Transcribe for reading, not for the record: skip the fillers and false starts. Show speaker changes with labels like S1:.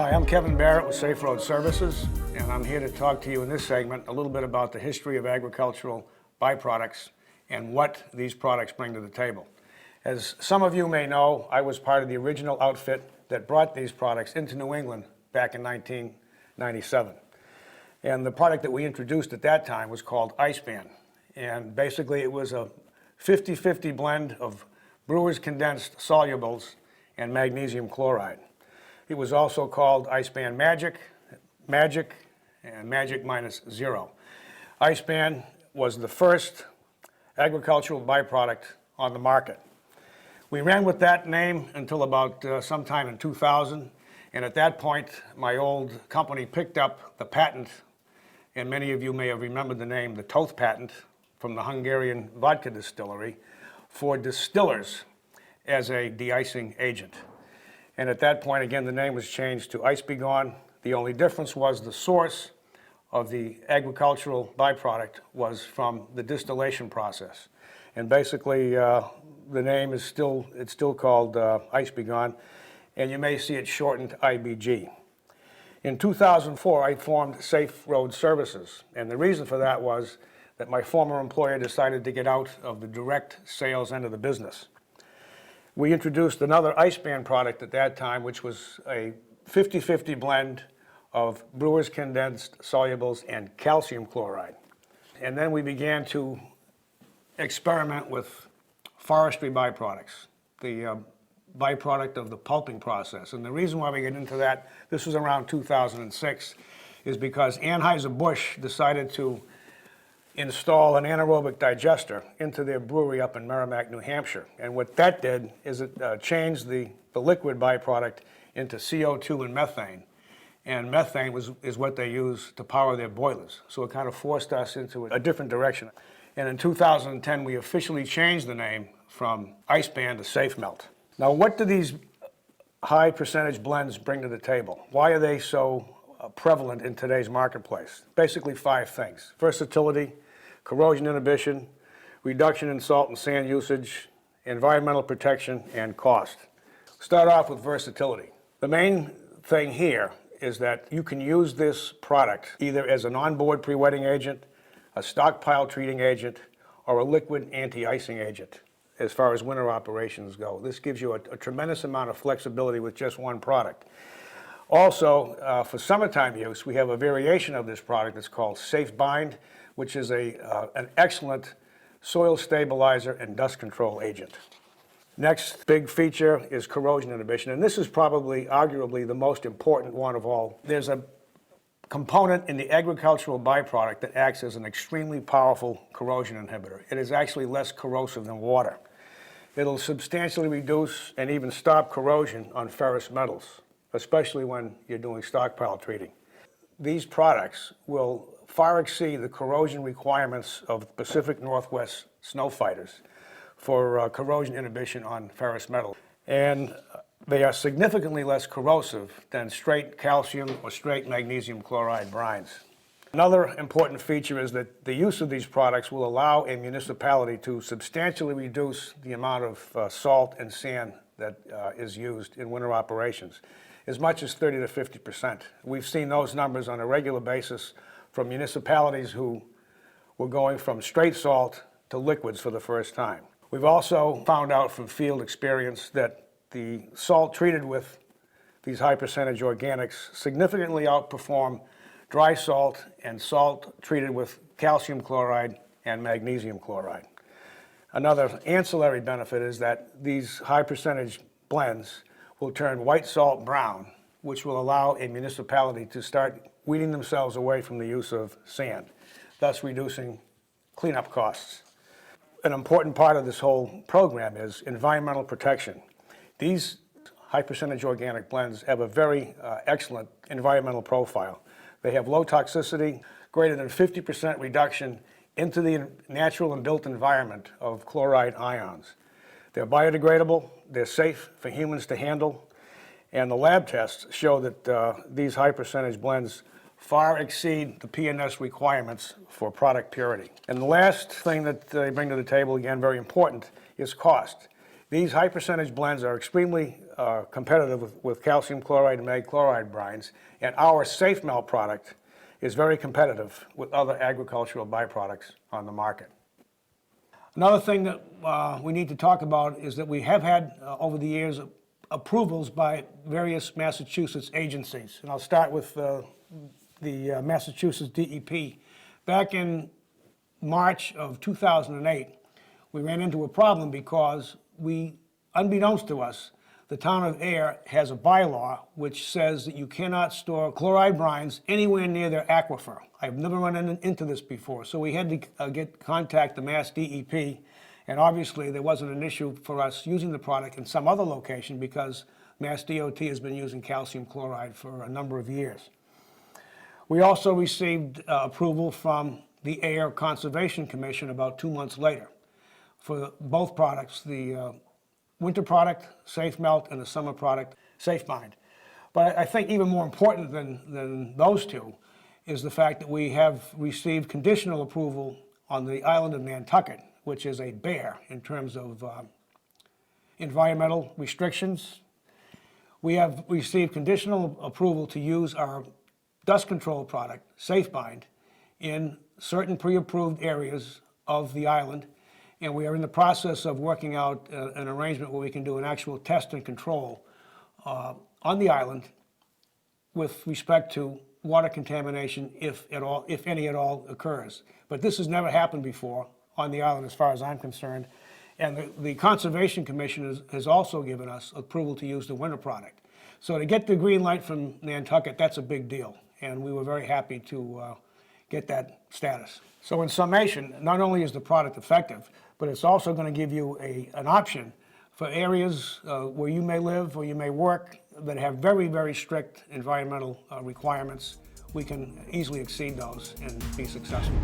S1: Hi, I'm Kevin Barrett with Safe Road Services, and I'm here to talk to you in this segment a little bit about the history of agricultural byproducts and what these products bring to the table. As some of you may know, I was part of the original outfit that brought these products into New England back in 1997. And the product that we introduced at that time was called Icepan. And basically it was a 50-50 blend of brewer's condensed solubles and magnesium chloride. It was also called Icepan Magic, and Magic minus zero. Icepan was the first agricultural byproduct on the market. We ran with that name until about sometime in 2000, and at that point my old company picked up the patent, and many of you may have remembered the name, the Toth patent from the Hungarian vodka distillery, for distillers as a de-icing agent. And at that point, again, the name was changed to Icebegon. The only difference was the source of the agricultural byproduct was from the distillation process. And basically, the name is still called Icebegon, and you may see it shortened IBG. In 2004, I formed Safe Road Services, and the reason for that was that my former employer decided to get out of the direct sales end of the business. We introduced another Icepan product at that time, which was a 50-50 blend of brewer's condensed solubles and calcium chloride. And then we began to experiment with forestry byproducts, the byproduct of the pulping process. And the reason why we get into that, this was around 2006, is because Anheuser-Busch decided to install an anaerobic digester into their brewery up in Merrimack, New Hampshire. And what that did is it changed the liquid byproduct into CO2 and methane. And methane is what they use to power their boilers. So it kind of forced us into a different direction. And in 2010, we officially changed the name from Icepan to Safe Melt. Now, what do these high percentage blends bring to the table? Why are they so prevalent in today's marketplace? Basically 5 things: versatility, corrosion inhibition, reduction in salt and sand usage, environmental protection, and cost. Start off with versatility. The main thing here is that you can use this product either as an onboard pre-wetting agent, a stockpile treating agent, or a liquid anti-icing agent as far as winter operations go. This gives you a tremendous amount of flexibility with just one product. Also, for summertime use, we have a variation of this product that's called Safe Bind, which is an excellent soil stabilizer and dust control agent. Next big feature is corrosion inhibition, and this is probably, arguably, the most important one of all. There's a component in the agricultural byproduct that acts as an extremely powerful corrosion inhibitor. It is actually less corrosive than water. It'll substantially reduce and even stop corrosion on ferrous metals, especially when you're doing stockpile treating. These products will far exceed the corrosion requirements of Pacific Northwest snow fighters for corrosion inhibition on ferrous metal. And they are significantly less corrosive than straight calcium or straight magnesium chloride brines. Another important feature is that the use of these products will allow a municipality to substantially reduce the amount of salt and sand that is used in winter operations, as much as 30 to 50%. We've seen those numbers on a regular basis from municipalities who were going from straight salt to liquids for the first time. We've also found out from field experience that the salt treated with these high percentage organics significantly outperform dry salt and salt treated with calcium chloride and magnesium chloride. Another ancillary benefit is that these high percentage blends will turn white salt brown, which will allow a municipality to start weaning themselves away from the use of sand, thus reducing cleanup costs. An important part of this whole program is environmental protection. These high percentage organic blends have a very excellent environmental profile. They have low toxicity, greater than 50% reduction into the natural and built environment of chloride ions. They're biodegradable, they're safe for humans to handle, and the lab tests show that these high percentage blends far exceed the P&S requirements for product purity. And the last thing that they bring to the table, again very important, is cost. These high percentage blends are extremely competitive with calcium chloride and mag chloride brines, and our safe melt product is very competitive with other agricultural byproducts on the market. Another thing that we need to talk about is that we have had over the years approvals by various Massachusetts agencies, and I'll start with the Massachusetts DEP. Back in March of 2008, we ran into a problem because unbeknownst to us, the town of Ayer has a bylaw which says that you cannot store chloride brines anywhere near their aquifer. I've never run into this before, so we had to contact the Mass DEP, and obviously there wasn't an issue for us using the product in some other location because Mass DOT has been using calcium chloride for a number of years. We also received approval from the Ayer Conservation Commission about 2 months later for both products, the winter product, Safe Melt, and the summer product, Safe Bind. But I think even more important than those two is the fact that we have received conditional approval on the island of Nantucket, which is a bear in terms of environmental restrictions. We have received conditional approval to use our dust control product, Safe Bind, in certain pre-approved areas of the island, and we are in the process of working out an arrangement where we can do an actual test and control on the island with respect to water contamination, if any at all occurs. But this has never happened before on the island as far as I'm concerned, and the Conservation Commission has also given us approval to use the winter product. So to get the green light from Nantucket, that's a big deal, and we were very happy to get that status. So in summation, not only is the product effective, but it's also going to give you an option for areas where you may live or you may work that have very, very strict environmental requirements. We can easily exceed those and be successful.